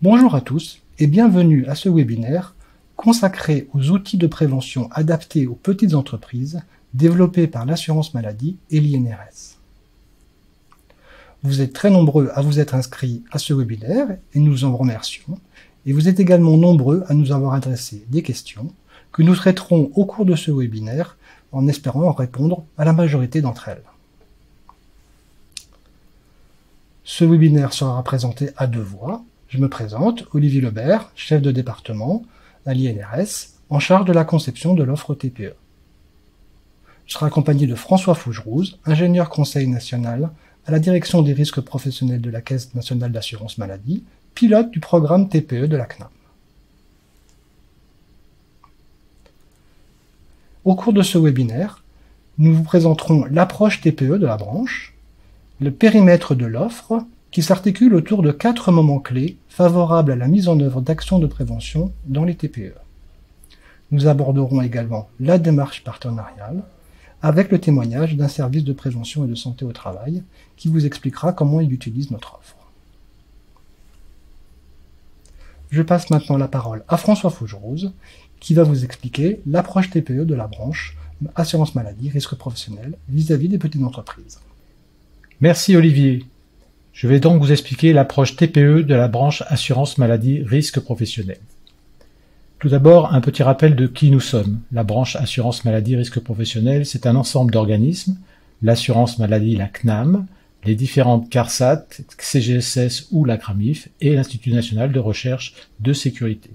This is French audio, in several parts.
Bonjour à tous et bienvenue à ce webinaire consacré aux outils de prévention adaptés aux petites entreprises développés par l'assurance maladie et l'INRS. Vous êtes très nombreux à vous être inscrits à ce webinaire et nous en remercions, et vous êtes également nombreux à nous avoir adressé des questions que nous traiterons au cours de ce webinaire en espérant répondre à la majorité d'entre elles. Ce webinaire sera présenté à deux voix. Je me présente, Olivier Lebert, chef de département à l'INRS, en charge de la conception de l'offre TPE. Je serai accompagné de François Fougerouz, ingénieur conseil national à la direction des risques professionnels de la Caisse nationale d'assurance maladie, pilote du programme TPE de la CNAM. Au cours de ce webinaire, nous vous présenterons l'approche TPE de la branche, le périmètre de l'offre, qui s'articule autour de 4 moments clés favorables à la mise en œuvre d'actions de prévention dans les TPE. Nous aborderons également la démarche partenariale, avec le témoignage d'un service de prévention et de santé au travail, qui vous expliquera comment il utilise notre offre. Je passe maintenant la parole à François Fougerouz, qui va vous expliquer l'approche TPE de la branche assurance maladie, risque professionnel vis-à-vis des petites entreprises. Merci Olivier. Je vais donc vous expliquer l'approche TPE de la branche assurance maladie, risque professionnel. Tout d'abord, un petit rappel de qui nous sommes. La branche assurance maladie, risque professionnel, c'est un ensemble d'organismes, l'assurance maladie, la CNAM, les différentes CARSAT, CGSS ou la CRAMIF et l'Institut national de recherche de sécurité.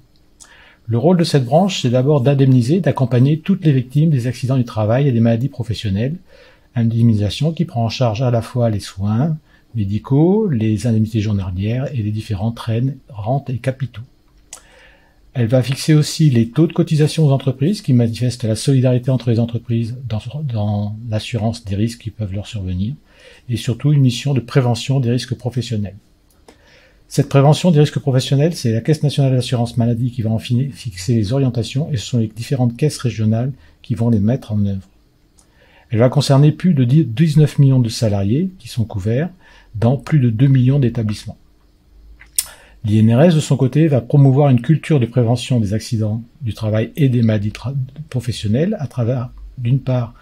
Le rôle de cette branche, c'est d'abord d'indemniser, d'accompagner toutes les victimes des accidents du travail et des maladies professionnelles, indemnisation qui prend en charge à la fois les soins médicaux, les indemnités journalières et les différentes rentes et capitaux. Elle va fixer aussi les taux de cotisation aux entreprises qui manifestent la solidarité entre les entreprises dans l'assurance des risques qui peuvent leur survenir et surtout une mission de prévention des risques professionnels. Cette prévention des risques professionnels, c'est la Caisse nationale d'assurance maladie qui va en fixer les orientations et ce sont les différentes caisses régionales qui vont les mettre en œuvre. Elle va concerner plus de 19 millions de salariés qui sont couverts dans plus de 2 millions d'établissements. L'INRS, de son côté, va promouvoir une culture de prévention des accidents du travail et des maladies professionnelles à travers, d'une part,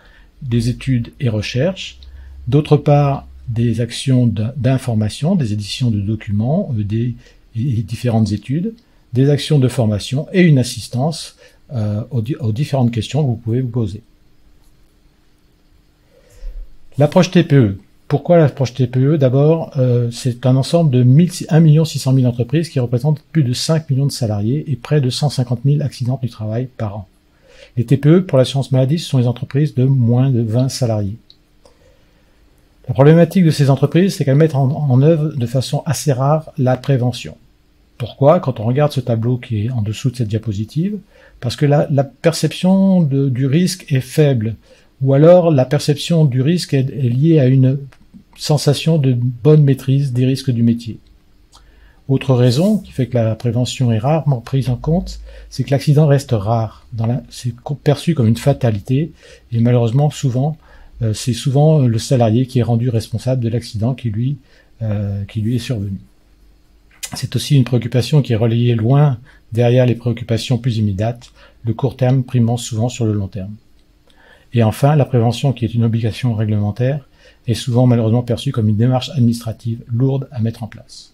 des études et recherches, d'autre part, des actions d'information, des éditions de documents, des différentes études, des actions de formation et une assistance aux différentes questions que vous pouvez vous poser. L'approche TPE. Pourquoi l'approche TPE? D'abord, c'est un ensemble de 1 600 000 entreprises qui représentent plus de 5 millions de salariés et près de 150 000 accidents du travail par an. Les TPE, pour l'assurance maladie, ce sont les entreprises de moins de 20 salariés. La problématique de ces entreprises, c'est qu'elles mettent en œuvre de façon assez rare la prévention. Pourquoi? Quand on regarde ce tableau qui est en dessous de cette diapositive, parce que la perception du risque est faible, ou alors la perception du risque est liée à une sensation de bonne maîtrise des risques du métier. Autre raison qui fait que la prévention est rarement prise en compte, c'est que l'accident reste rare. C'est perçu comme une fatalité et malheureusement c'est souvent le salarié qui est rendu responsable de l'accident qui lui est survenu. C'est aussi une préoccupation qui est relayée loin derrière les préoccupations plus immédiates, le court terme primant souvent sur le long terme. Et enfin, la prévention, qui est une obligation réglementaire, est souvent malheureusement perçue comme une démarche administrative lourde à mettre en place.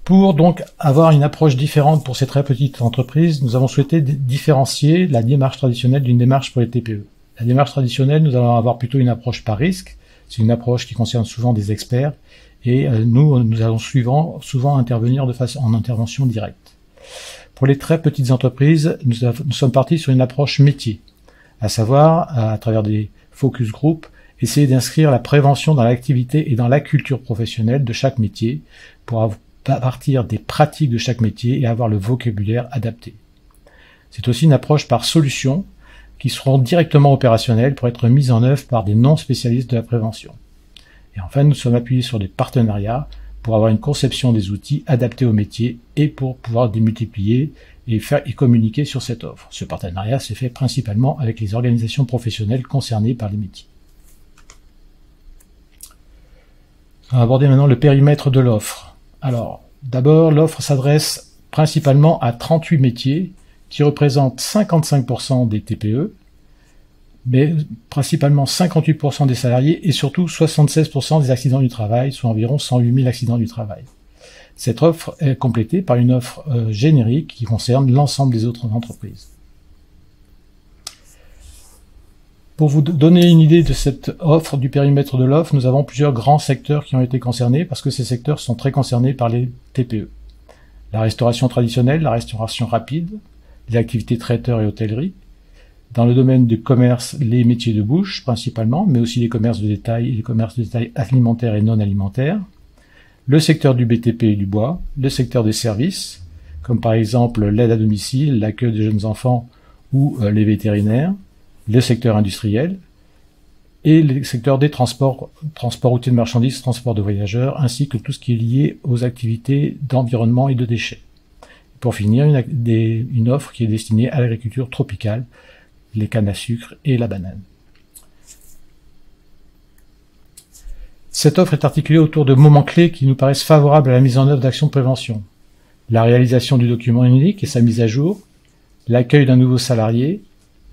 Pour donc avoir une approche différente pour ces très petites entreprises, nous avons souhaité différencier la démarche traditionnelle d'une démarche pour les TPE. La démarche traditionnelle, nous allons avoir plutôt une approche par risque, c'est une approche qui concerne souvent des experts, et nous allons souvent intervenir en intervention directe. Pour les très petites entreprises, nous sommes partis sur une approche métier, à savoir, à travers des focus group, essayer d'inscrire la prévention dans l'activité et dans la culture professionnelle de chaque métier pour partir des pratiques de chaque métier et avoir le vocabulaire adapté. C'est aussi une approche par solution qui seront directement opérationnelles pour être mises en œuvre par des non-spécialistes de la prévention. Et enfin, nous sommes appuyés sur des partenariats pour avoir une conception des outils adaptés au métier et pour pouvoir démultiplier et communiquer sur cette offre. Ce partenariat s'est fait principalement avec les organisations professionnelles concernées par les métiers. On va aborder maintenant le périmètre de l'offre. Alors, D'abord, l'offre s'adresse principalement à 38 métiers qui représentent 55% des TPE, mais principalement 58% des salariés et surtout 76% des accidents du travail, soit environ 108 000 accidents du travail. Cette offre est complétée par une offre générique qui concerne l'ensemble des autres entreprises. Pour vous donner une idée de cette offre, du périmètre de l'offre, nous avons plusieurs grands secteurs qui ont été concernés parce que ces secteurs sont très concernés par les TPE. La restauration traditionnelle, la restauration rapide, les activités traiteurs et hôtellerie. Dans le domaine du commerce, les métiers de bouche principalement, mais aussi les commerces de détail et les commerces de détail alimentaires et non alimentaires. Le secteur du BTP et du bois, le secteur des services, comme par exemple l'aide à domicile, l'accueil de jeunes enfants ou les vétérinaires, le secteur industriel et le secteur des transports routiers de marchandises, transport de voyageurs, ainsi que tout ce qui est lié aux activités d'environnement et de déchets. Pour finir, une offre qui est destinée à l'agriculture tropicale, les cannes à sucre et la banane. Cette offre est articulée autour de moments clés qui nous paraissent favorables à la mise en œuvre d'actions de prévention. La réalisation du document unique et sa mise à jour, l'accueil d'un nouveau salarié,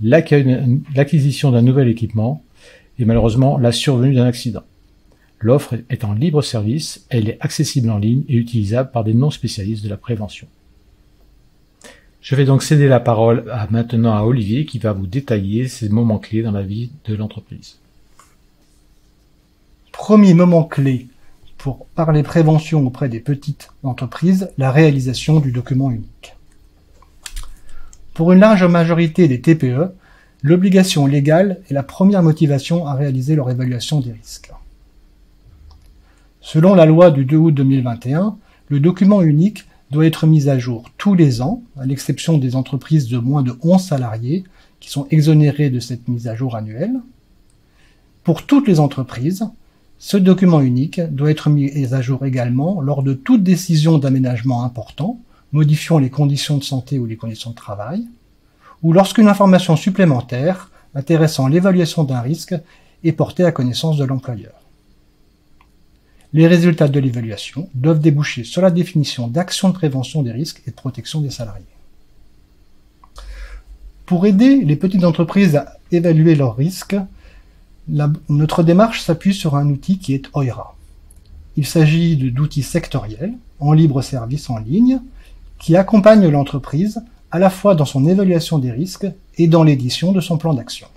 l'acquisition d'un nouvel équipement et malheureusement la survenue d'un accident. L'offre est en libre service, elle est accessible en ligne et utilisable par des non-spécialistes de la prévention. Je vais donc céder la parole maintenant à Olivier qui va vous détailler ces moments clés dans la vie de l'entreprise. Premier moment clé pour parler prévention auprès des petites entreprises, la réalisation du document unique. Pour une large majorité des TPE, l'obligation légale est la première motivation à réaliser leur évaluation des risques. Selon la loi du 2 août 2021, le document unique doit être mis à jour tous les ans, à l'exception des entreprises de moins de 11 salariés qui sont exonérées de cette mise à jour annuelle. Pour toutes les entreprises, ce document unique doit être mis à jour également lors de toute décision d'aménagement important, modifiant les conditions de santé ou les conditions de travail, ou lorsqu'une information supplémentaire intéressant l'évaluation d'un risque est portée à connaissance de l'employeur. Les résultats de l'évaluation doivent déboucher sur la définition d'actions de prévention des risques et de protection des salariés. Pour aider les petites entreprises à évaluer leurs risques, notre démarche s'appuie sur un outil qui est OIRA. Il s'agit d'outils sectoriels, en libre service en ligne, qui accompagnent l'entreprise à la fois dans son évaluation des risques et dans l'édition de son plan d'action.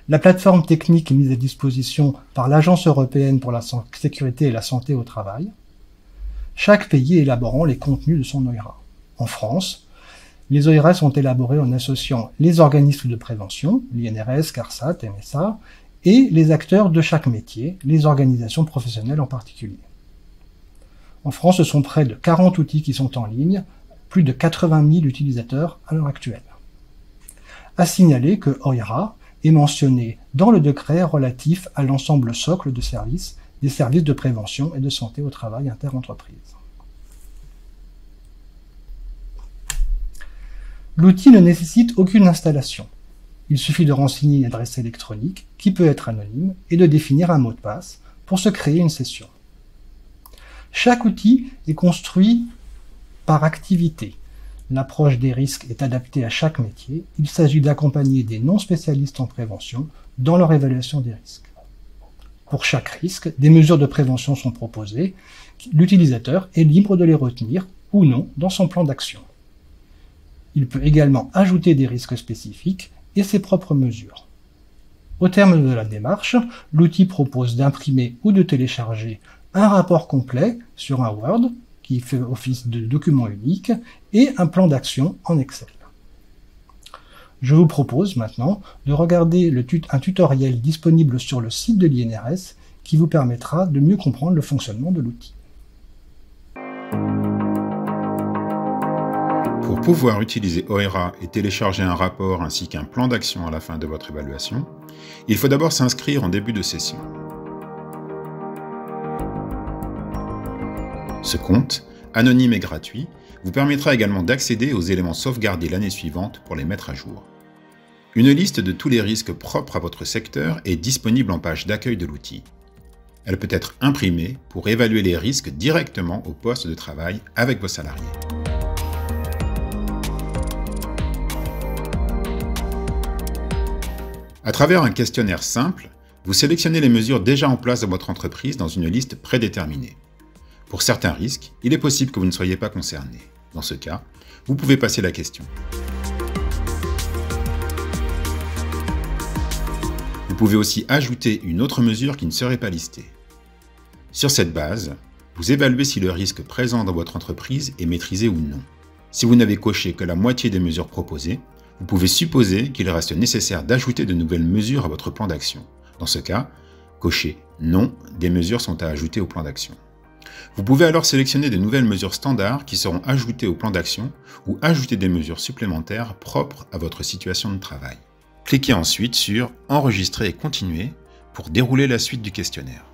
La plateforme technique mise à disposition par l'Agence européenne pour la sécurité et la santé au travail, chaque pays élaborant les contenus de son OIRA. En France, les OIRA sont élaborés en associant les organismes de prévention, l'INRS, CARSAT, MSA, et les acteurs de chaque métier, les organisations professionnelles en particulier. En France, ce sont près de 40 outils qui sont en ligne, plus de 80 000 utilisateurs à l'heure actuelle. À signaler que OIRA est mentionné dans le décret relatif à l'ensemble socle de services, des services de prévention et de santé au travail interentreprise. L'outil ne nécessite aucune installation. Il suffit de renseigner une adresse électronique, qui peut être anonyme, et de définir un mot de passe pour se créer une session. Chaque outil est construit par activité. L'approche des risques est adaptée à chaque métier. Il s'agit d'accompagner des non-spécialistes en prévention dans leur évaluation des risques. Pour chaque risque, des mesures de prévention sont proposées. L'utilisateur est libre de les retenir ou non dans son plan d'action. Il peut également ajouter des risques spécifiques et ses propres mesures. Au terme de la démarche, l'outil propose d'imprimer ou de télécharger un rapport complet sur un Word qui fait office de document unique et un plan d'action en Excel. Je vous propose maintenant de regarder un tutoriel disponible sur le site de l'INRS qui vous permettra de mieux comprendre le fonctionnement de l'outil. Pour pouvoir utiliser OIRA et télécharger un rapport ainsi qu'un plan d'action à la fin de votre évaluation, il faut d'abord s'inscrire en début de session. Ce compte, anonyme et gratuit, vous permettra également d'accéder aux éléments sauvegardés l'année suivante pour les mettre à jour. Une liste de tous les risques propres à votre secteur est disponible en page d'accueil de l'outil. Elle peut être imprimée pour évaluer les risques directement au poste de travail avec vos salariés. À travers un questionnaire simple, vous sélectionnez les mesures déjà en place dans votre entreprise dans une liste prédéterminée. Pour certains risques, il est possible que vous ne soyez pas concerné. Dans ce cas, vous pouvez passer la question. Vous pouvez aussi ajouter une autre mesure qui ne serait pas listée. Sur cette base, vous évaluez si le risque présent dans votre entreprise est maîtrisé ou non. Si vous n'avez coché que la moitié des mesures proposées, vous pouvez supposer qu'il reste nécessaire d'ajouter de nouvelles mesures à votre plan d'action. Dans ce cas, cochez « Non, des mesures sont à ajouter au plan d'action ». Vous pouvez alors sélectionner de nouvelles mesures standards qui seront ajoutées au plan d'action ou ajouter des mesures supplémentaires propres à votre situation de travail. Cliquez ensuite sur « Enregistrer et continuer » pour dérouler la suite du questionnaire.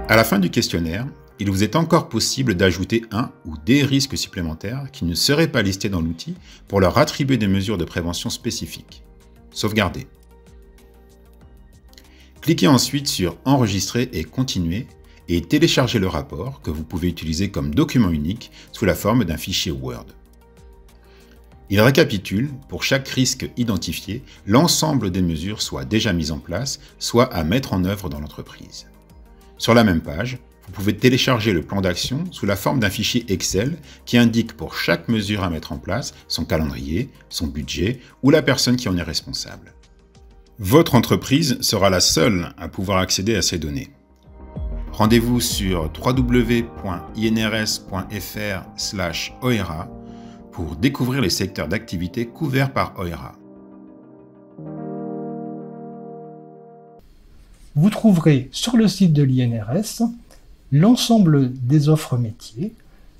À la fin du questionnaire, il vous est encore possible d'ajouter un ou des risques supplémentaires qui ne seraient pas listés dans l'outil pour leur attribuer des mesures de prévention spécifiques. Sauvegardez. Cliquez ensuite sur « Enregistrer et continuer » et téléchargez le rapport que vous pouvez utiliser comme document unique sous la forme d'un fichier Word. Il récapitule, pour chaque risque identifié, l'ensemble des mesures soit déjà mises en place, soit à mettre en œuvre dans l'entreprise. Sur la même page, vous pouvez télécharger le plan d'action sous la forme d'un fichier Excel qui indique pour chaque mesure à mettre en place son calendrier, son budget ou la personne qui en est responsable. Votre entreprise sera la seule à pouvoir accéder à ces données. Rendez-vous sur www.inrs.fr/OERA pour découvrir les secteurs d'activité couverts par OERA. Vous trouverez sur le site de l'INRS l'ensemble des offres métiers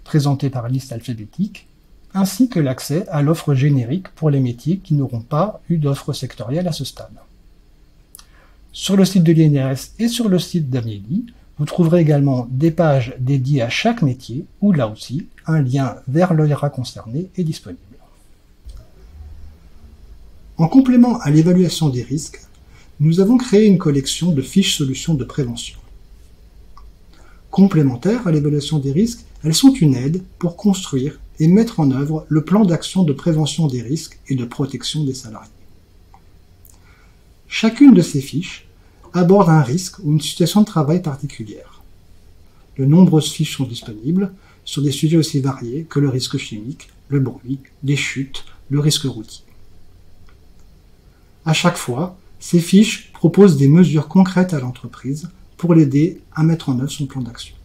présentées par liste alphabétique, ainsi que l'accès à l'offre générique pour les métiers qui n'auront pas eu d'offre sectorielle à ce stade. Sur le site de l'INRS et sur le site d'Amélie, vous trouverez également des pages dédiées à chaque métier où, là aussi, un lien vers l'OERA concerné est disponible. En complément à l'évaluation des risques, nous avons créé une collection de fiches solutions de prévention. Complémentaires à l'évaluation des risques, elles sont une aide pour construire et mettre en œuvre le plan d'action de prévention des risques et de protection des salariés. Chacune de ces fiches aborde un risque ou une situation de travail particulière. De nombreuses fiches sont disponibles sur des sujets aussi variés que le risque chimique, le bruit, les chutes, le risque routier. À chaque fois, ces fiches proposent des mesures concrètes à l'entreprise pour l'aider à mettre en œuvre son plan d'action.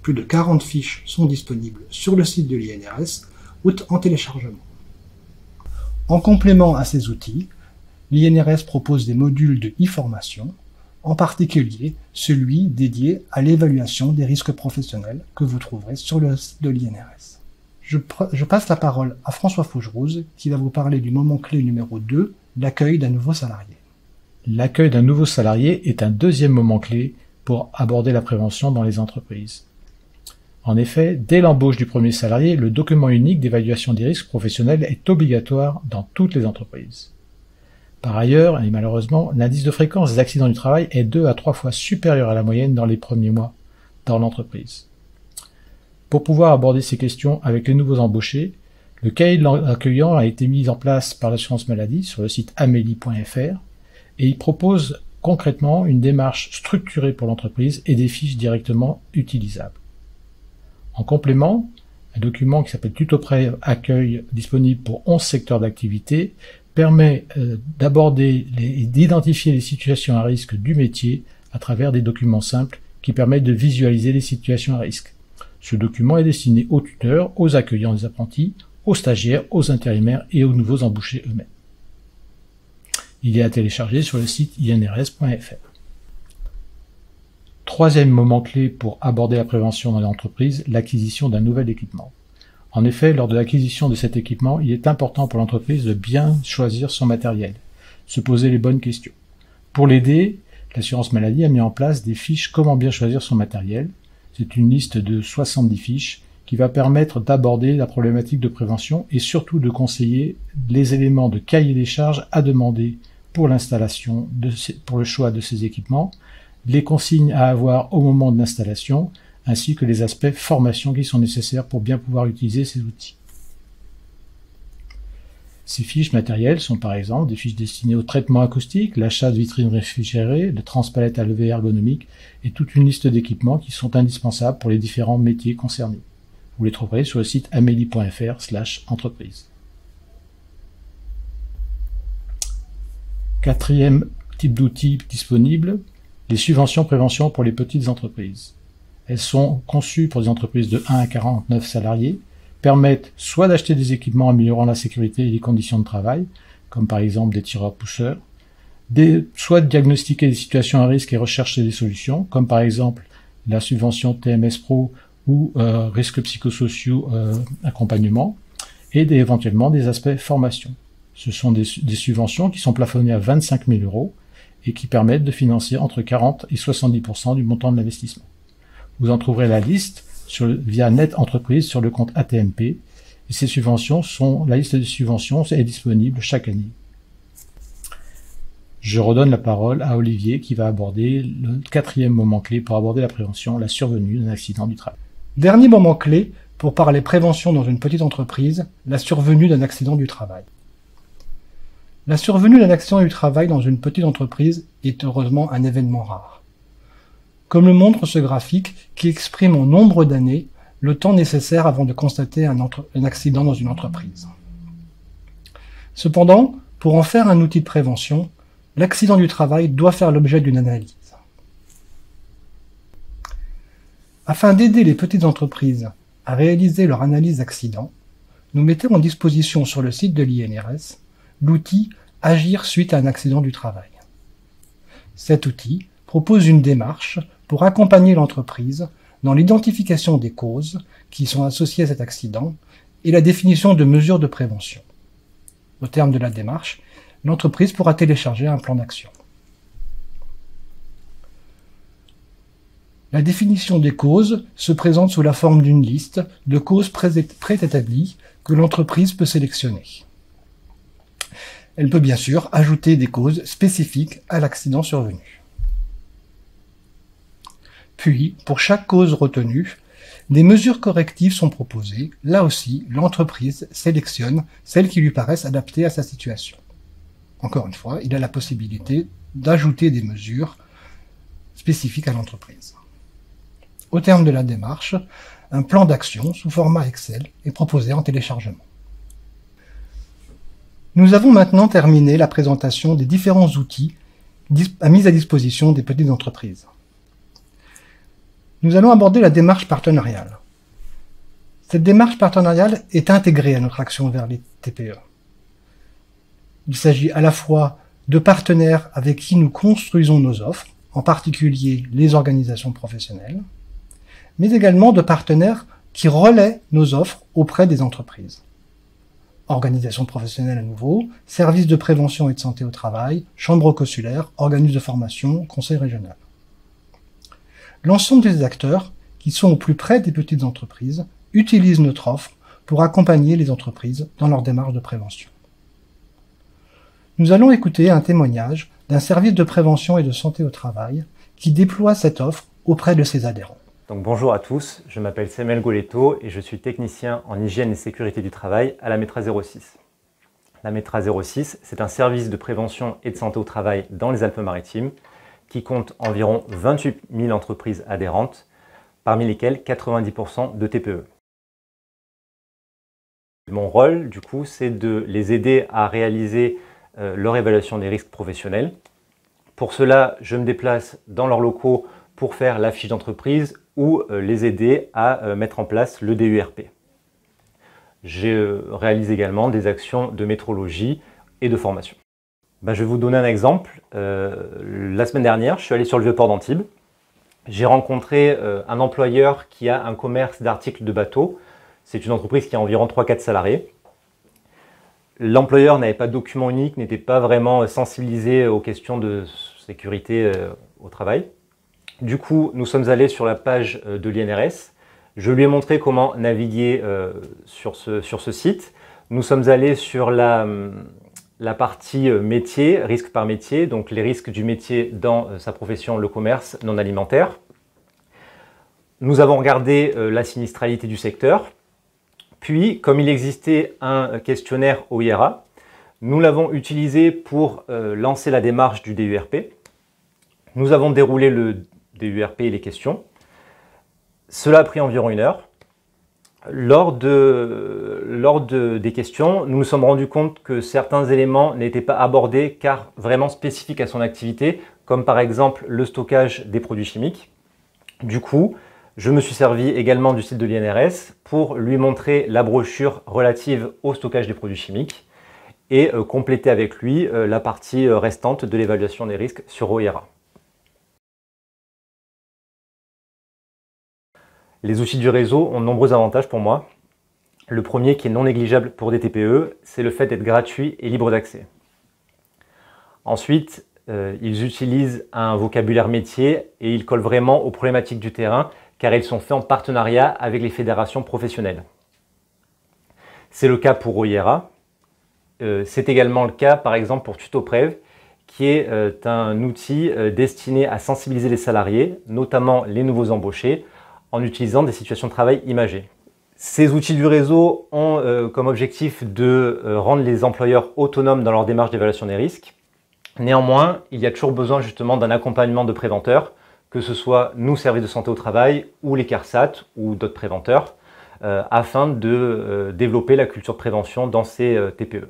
Plus de 40 fiches sont disponibles sur le site de l'INRS ou en téléchargement. En complément à ces outils, l'INRS propose des modules de e-formation, en particulier celui dédié à l'évaluation des risques professionnels que vous trouverez sur le site de l'INRS. Je passe la parole à François Fougerose qui va vous parler du moment clé numéro 2, l'accueil d'un nouveau salarié. L'accueil d'un nouveau salarié est un deuxième moment clé pour aborder la prévention dans les entreprises. En effet, dès l'embauche du premier salarié, le document unique d'évaluation des risques professionnels est obligatoire dans toutes les entreprises. Par ailleurs, et malheureusement, l'indice de fréquence des accidents du travail est 2 à 3 fois supérieur à la moyenne dans les premiers mois dans l'entreprise. Pour pouvoir aborder ces questions avec les nouveaux embauchés, le cahier de l'accueillant a été mis en place par l'assurance maladie sur le site amélie.fr et il propose concrètement une démarche structurée pour l'entreprise et des fiches directement utilisables. En complément, un document qui s'appelle Tuto Prêt Accueil, disponible pour 11 secteurs d'activité, permet d'aborder et d'identifier les situations à risque du métier à travers des documents simples qui permettent de visualiser les situations à risque. Ce document est destiné aux tuteurs, aux accueillants des apprentis, aux stagiaires, aux intérimaires et aux nouveaux embauchés eux-mêmes. Il est à télécharger sur le site inrs.fr. Troisième moment clé pour aborder la prévention dans l'entreprise, l'acquisition d'un nouvel équipement. En effet, lors de l'acquisition de cet équipement, il est important pour l'entreprise de bien choisir son matériel, se poser les bonnes questions. Pour l'aider, l'assurance maladie a mis en place des fiches comment bien choisir son matériel. C'est une liste de 70 fiches qui va permettre d'aborder la problématique de prévention et surtout de conseiller les éléments de cahier des charges à demander pour l'installation, pour le choix de ces équipements, les consignes à avoir au moment de l'installation, ainsi que les aspects formation qui sont nécessaires pour bien pouvoir utiliser ces outils. Ces fiches matérielles sont par exemple des fiches destinées au traitement acoustique, l'achat de vitrines réfrigérées, de transpalettes à levée ergonomique et toute une liste d'équipements qui sont indispensables pour les différents métiers concernés. Vous les trouverez sur le site amelie.fr/entreprise. Quatrième type d'outils disponible, les subventions prévention pour les petites entreprises. Elles sont conçues pour des entreprises de 1 à 49 salariés, permettent soit d'acheter des équipements améliorant la sécurité et les conditions de travail, comme par exemple des tireurs-pousseurs, soit de diagnostiquer des situations à risque et rechercher des solutions, comme par exemple la subvention TMS Pro ou risques psychosociaux accompagnement, et éventuellement des aspects formation. Ce sont des subventions qui sont plafonnées à 25 000 € et qui permettent de financer entre 40 et 70% du montant de l'investissement. Vous en trouverez la liste via Net Entreprise sur le compte ATMP, et ces subventions la liste des subventions est disponible chaque année. Je redonne la parole à Olivier qui va aborder le quatrième moment clé pour aborder la prévention, la survenue d'un accident du travail. Dernier moment clé pour parler prévention dans une petite entreprise, la survenue d'un accident du travail. La survenue d'un accident du travail dans une petite entreprise est heureusement un événement rare. Comme le montre ce graphique qui exprime en nombre d'années le temps nécessaire avant de constater un accident dans une entreprise. Cependant, pour en faire un outil de prévention, l'accident du travail doit faire l'objet d'une analyse. Afin d'aider les petites entreprises à réaliser leur analyse d'accident, nous mettons en disposition sur le site de l'INRS l'outil « Agir suite à un accident du travail ». Cet outil propose une démarche pour accompagner l'entreprise dans l'identification des causes qui sont associées à cet accident et la définition de mesures de prévention. Au terme de la démarche, l'entreprise pourra télécharger un plan d'action. La définition des causes se présente sous la forme d'une liste de causes préétablies que l'entreprise peut sélectionner. Elle peut bien sûr ajouter des causes spécifiques à l'accident survenu. Puis, pour chaque cause retenue, des mesures correctives sont proposées. Là aussi, l'entreprise sélectionne celles qui lui paraissent adaptées à sa situation. Encore une fois, il a la possibilité d'ajouter des mesures spécifiques à l'entreprise. Au terme de la démarche, un plan d'action sous format Excel est proposé en téléchargement. Nous avons maintenant terminé la présentation des différents outils mis à disposition des petites entreprises. Nous allons aborder la démarche partenariale. Cette démarche partenariale est intégrée à notre action vers les TPE. Il s'agit à la fois de partenaires avec qui nous construisons nos offres, en particulier les organisations professionnelles, mais également de partenaires qui relaient nos offres auprès des entreprises. Organisations professionnelles à nouveau, services de prévention et de santé au travail, chambres consulaires, organismes de formation, conseil régional. L'ensemble des acteurs, qui sont au plus près des petites entreprises, utilisent notre offre pour accompagner les entreprises dans leur démarche de prévention. Nous allons écouter un témoignage d'un service de prévention et de santé au travail qui déploie cette offre auprès de ses adhérents. Donc bonjour à tous, je m'appelle Samuel Goletto et je suis technicien en hygiène et sécurité du travail à la Metra 06. La Metra 06, c'est un service de prévention et de santé au travail dans les Alpes-Maritimes qui compte environ 28 000 entreprises adhérentes, parmi lesquelles 90% de TPE. Mon rôle, du coup, c'est de les aider à réaliser leur évaluation des risques professionnels. Pour cela, je me déplace dans leurs locaux pour faire la fiche d'entreprise ou les aider à mettre en place le DURP. Je réalise également des actions de métrologie et de formation. Je vais vous donner un exemple. La semaine dernière, je suis allé sur le Vieux-Port d'Antibes. J'ai rencontré un employeur qui a un commerce d'articles de bateau. C'est une entreprise qui a environ 3-4 salariés. L'employeur n'avait pas de document unique, n'était pas vraiment sensibilisé aux questions de sécurité au travail. Du coup, nous sommes allés sur la page de l'INRS. Je lui ai montré comment naviguer sur ce site. Nous sommes allés sur la partie métier, risque par métier, donc les risques du métier dans sa profession, le commerce non alimentaire. Nous avons regardé la sinistralité du secteur. Puis, comme il existait un questionnaire OIRA, nous l'avons utilisé pour lancer la démarche du DURP. Nous avons déroulé le DURP et les questions. Cela a pris environ 1 heure. Lors des questions, nous nous sommes rendus compte que certains éléments n'étaient pas abordés car vraiment spécifiques à son activité, comme par exemple le stockage des produits chimiques. Du coup, je me suis servi également du site de l'INRS pour lui montrer la brochure relative au stockage des produits chimiques et compléter avec lui la partie restante de l'évaluation des risques sur OIRA. Les outils du réseau ont de nombreux avantages pour moi. Le premier, qui est non négligeable pour des TPE, c'est le fait d'être gratuit et libre d'accès. Ensuite, ils utilisent un vocabulaire métier et ils collent vraiment aux problématiques du terrain car ils sont faits en partenariat avec les fédérations professionnelles. C'est le cas pour OIRA. C'est également le cas par exemple pour TutoPrev, qui est un outil destiné à sensibiliser les salariés, notamment les nouveaux embauchés, en utilisant des situations de travail imagées. Ces outils du réseau ont comme objectif de rendre les employeurs autonomes dans leur démarche d'évaluation des risques. Néanmoins, il y a toujours besoin justement d'un accompagnement de préventeurs, que ce soit nous, services de santé au travail, ou les CARSAT, ou d'autres préventeurs, afin de développer la culture de prévention dans ces TPE.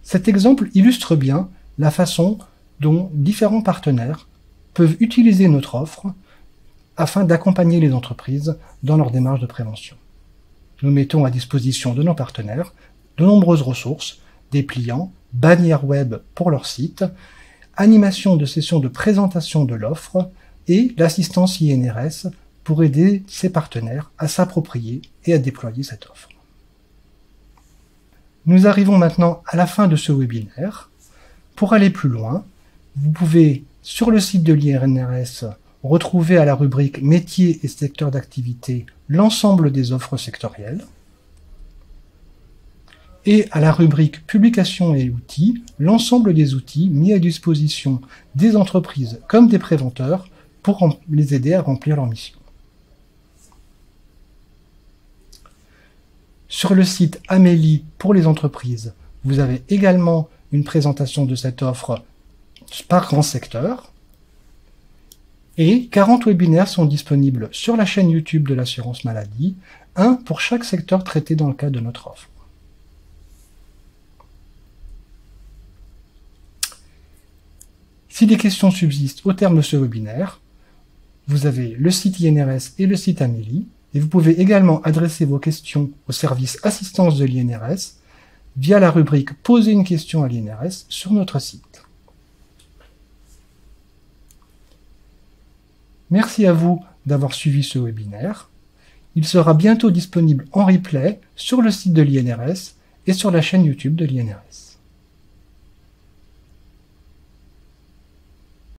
Cet exemple illustre bien la façon dont différents partenaires peuvent utiliser notre offre afin d'accompagner les entreprises dans leur démarche de prévention. Nous mettons à disposition de nos partenaires de nombreuses ressources, dépliants, bannières web pour leur site, animation de sessions de présentation de l'offre et l'assistance INRS pour aider ces partenaires à s'approprier et à déployer cette offre. Nous arrivons maintenant à la fin de ce webinaire. Pour aller plus loin, vous pouvez, sur le site de l'INRS, retrouver à la rubrique métiers et secteurs d'activité l'ensemble des offres sectorielles et à la rubrique publications et outils l'ensemble des outils mis à disposition des entreprises comme des préventeurs pour les aider à remplir leur mission. Sur le site Amélie pour les entreprises, vous avez également une présentation de cette offre par grand secteur. Et 40 webinaires sont disponibles sur la chaîne YouTube de l'assurance maladie, un pour chaque secteur traité dans le cadre de notre offre. Si des questions subsistent au terme de ce webinaire, vous avez le site INRS et le site Amélie, et vous pouvez également adresser vos questions au service assistance de l'INRS via la rubrique « Poser une question à l'INRS » sur notre site. Merci à vous d'avoir suivi ce webinaire. Il sera bientôt disponible en replay sur le site de l'INRS et sur la chaîne YouTube de l'INRS.